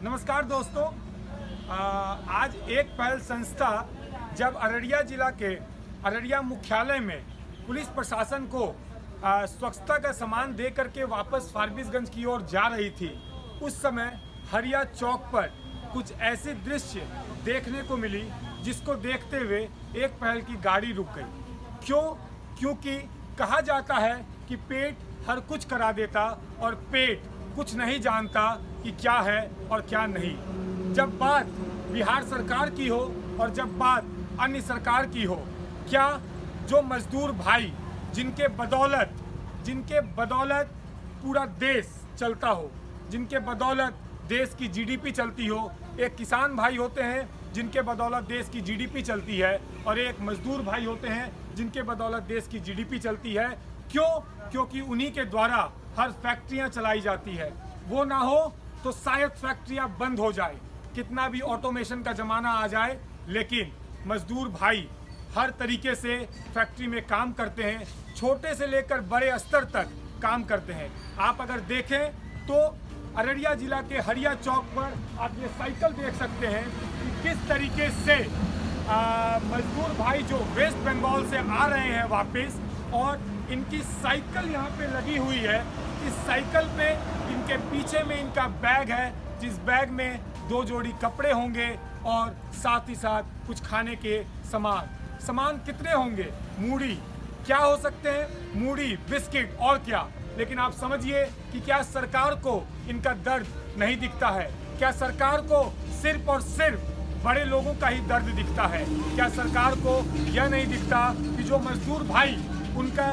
नमस्कार दोस्तों। आज एक पहल संस्था जब अररिया जिला के अररिया मुख्यालय में पुलिस प्रशासन को स्वच्छता का सामान दे करके वापस फारबिसगंज की ओर जा रही थी, उस समय हरिया चौक पर कुछ ऐसे दृश्य देखने को मिली जिसको देखते हुए एक पहल की गाड़ी रुक गई। क्योंकि कहा जाता है कि पेट हर कुछ करा देता और पेट कुछ नहीं जानता कि क्या है और क्या नहीं। जब बात बिहार सरकार की हो और जब बात अन्य सरकार की हो, क्या जो मजदूर भाई जिनके बदौलत पूरा देश चलता हो, जिनके बदौलत देश की जीडीपी चलती हो, एक किसान भाई होते हैं जिनके बदौलत देश की जीडीपी चलती है और एक मजदूर भाई होते हैं जिनके बदौलत देश की जीडीपी चलती है। क्योंकि उन्हीं के द्वारा हर फैक्ट्रियां चलाई जाती है। वो ना हो तो शायद फैक्ट्रियां बंद हो जाए, कितना भी ऑटोमेशन का ज़माना आ जाए, लेकिन मजदूर भाई हर तरीके से फैक्ट्री में काम करते हैं, छोटे से लेकर बड़े स्तर तक काम करते हैं। आप अगर देखें तो अररिया जिला के हरिया चौक पर आप ये साइकिल देख सकते हैं कि किस तरीके से मजदूर भाई जो वेस्ट बंगाल से आ रहे हैं वापस, और इनकी साइकिल यहाँ पे लगी हुई है। इस साइकिल पे इनके पीछे में इनका बैग है, जिस बैग में 2 जोड़ी कपड़े होंगे और साथ ही साथ कुछ खाने के सामान कितने होंगे? मूढ़ी क्या हो सकते हैं? मूढ़ी, बिस्किट और क्या। लेकिन आप समझिए कि क्या सरकार को इनका दर्द नहीं दिखता है? क्या सरकार को सिर्फ और सिर्फ बड़े लोगों का ही दर्द दिखता है? क्या सरकार को यह नहीं दिखता कि जो मजदूर भाई उनका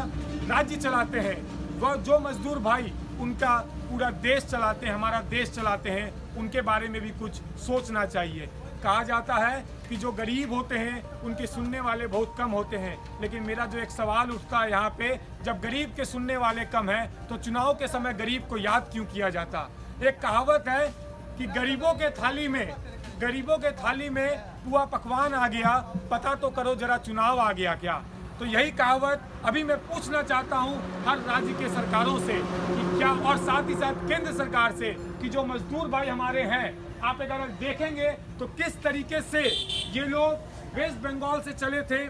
राज्य चलाते हैं, वह जो मजदूर भाई उनका पूरा देश चलाते हैं, हमारा देश चलाते हैं, उनके बारे में भी कुछ सोचना चाहिए। कहा जाता है कि जो गरीब होते हैं उनके सुनने वाले बहुत कम होते हैं, लेकिन मेरा जो एक सवाल उठता है यहाँ पे, जब गरीब के सुनने वाले कम हैं तो चुनाव के समय गरीब को याद क्यों किया जाता? एक कहावत है कि गरीबों के थाली में पुआ पकवान आ गया, पता तो करो जरा चुनाव आ गया क्या। तो यही कहावत अभी मैं पूछना चाहता हूं हर राज्य के सरकारों से कि क्या, और साथ ही साथ केंद्र सरकार से, कि जो मजदूर भाई हमारे हैं, आप अगर देखेंगे तो किस तरीके से ये लोग वेस्ट बंगाल से चले थे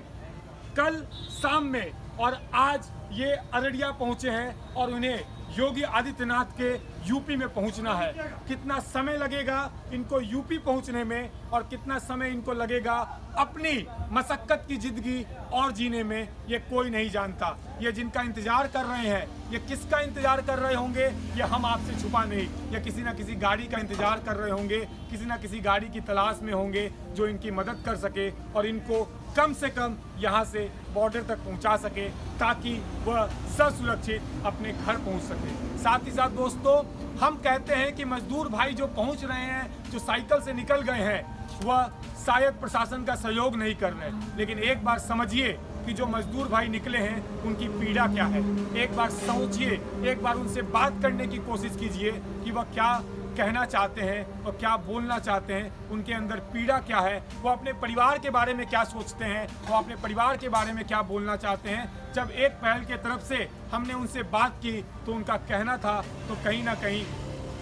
कल शाम में और आज ये अररिया पहुंचे हैं और उन्हें योगी आदित्यनाथ के यूपी में पहुंचना है। कितना समय लगेगा इनको यूपी पहुंचने में और कितना समय इनको लगेगा अपनी मशक्कत की जिंदगी और जीने में, ये कोई नहीं जानता। ये जिनका इंतजार कर रहे हैं, ये किसका इंतजार कर रहे होंगे ये हम आपसे छुपा नहीं। ये किसी ना किसी गाड़ी का इंतजार कर रहे होंगे, किसी ना किसी गाड़ी की तलाश में होंगे जो इनकी मदद कर सके और इनको कम से कम यहाँ से बॉर्डर तक पहुँचा सके, ताकि वह ससुरक्षित अपने घर पहुँच सके। साथ ही साथ दोस्तों, हम कहते हैं कि मजदूर भाई जो पहुँच रहे हैं, जो साइकिल से निकल गए हैं, वह शायद प्रशासन का सहयोग नहीं कर रहे, लेकिन एक बार समझिए कि जो मजदूर भाई निकले हैं उनकी पीड़ा क्या है। एक बार सोचिए, एक बार उनसे बात करने की कोशिश कीजिए कि वह क्या कहना चाहते हैं और क्या बोलना चाहते हैं, उनके अंदर पीड़ा क्या है, वो अपने परिवार के बारे में क्या सोचते हैं, वो अपने परिवार के बारे में क्या बोलना चाहते हैं। जब एक पहल के तरफ से हमने उनसे बात की तो उनका कहना था, तो कहीं ना कहीं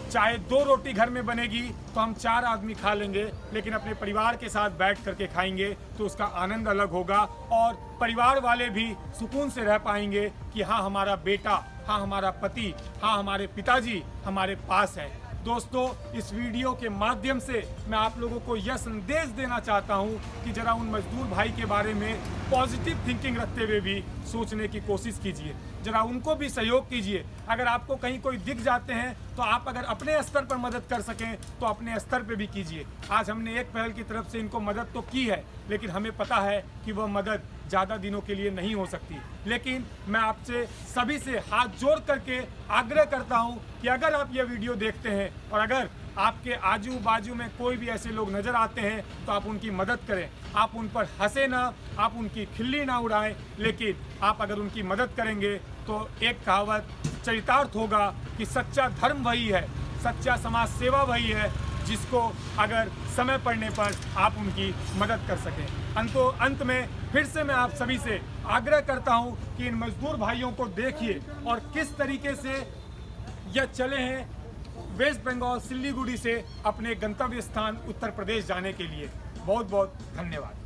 चाहे 2 रोटी घर में बनेगी तो हम 4 आदमी खा लेंगे, लेकिन अपने परिवार के साथ बैठ करके खाएंगे तो उसका आनंद अलग होगा और परिवार वाले भी सुकून से रह पाएंगे कि हाँ हमारा बेटा, हाँ हमारा पति, हाँ हमारे पिताजी हमारे पास है। दोस्तों, इस वीडियो के माध्यम से मैं आप लोगों को यह संदेश देना चाहता हूं कि जरा उन मजदूर भाई के बारे में पॉजिटिव थिंकिंग रखते हुए भी सोचने की कोशिश कीजिए, जरा उनको भी सहयोग कीजिए। अगर आपको कहीं कोई दिख जाते हैं तो आप अगर अपने स्तर पर मदद कर सकें तो अपने स्तर पे भी कीजिए। आज हमने एक पहल की तरफ से इनको मदद तो की है, लेकिन हमें पता है कि वह मदद ज़्यादा दिनों के लिए नहीं हो सकती। लेकिन मैं आपसे सभी से हाथ जोड़ करके आग्रह करता हूं कि अगर आप यह वीडियो देखते हैं और अगर आपके आजू बाजू में कोई भी ऐसे लोग नज़र आते हैं तो आप उनकी मदद करें। आप उन पर हंसे ना, आप उनकी खिल्ली ना उड़ाएं, लेकिन आप अगर उनकी मदद करेंगे तो एक कहावत चरितार्थ होगा कि सच्चा धर्म वही है, सच्चा समाज सेवा वही है जिसको अगर समय पड़ने पर आप उनकी मदद कर सकें। अंत में फिर से मैं आप सभी से आग्रह करता हूं कि इन मजदूर भाइयों को देखिए और किस तरीके से यह चले हैं वेस्ट बंगाल सिल्लीगुड़ी से अपने गंतव्य स्थान उत्तर प्रदेश जाने के लिए। बहुत बहुत धन्यवाद।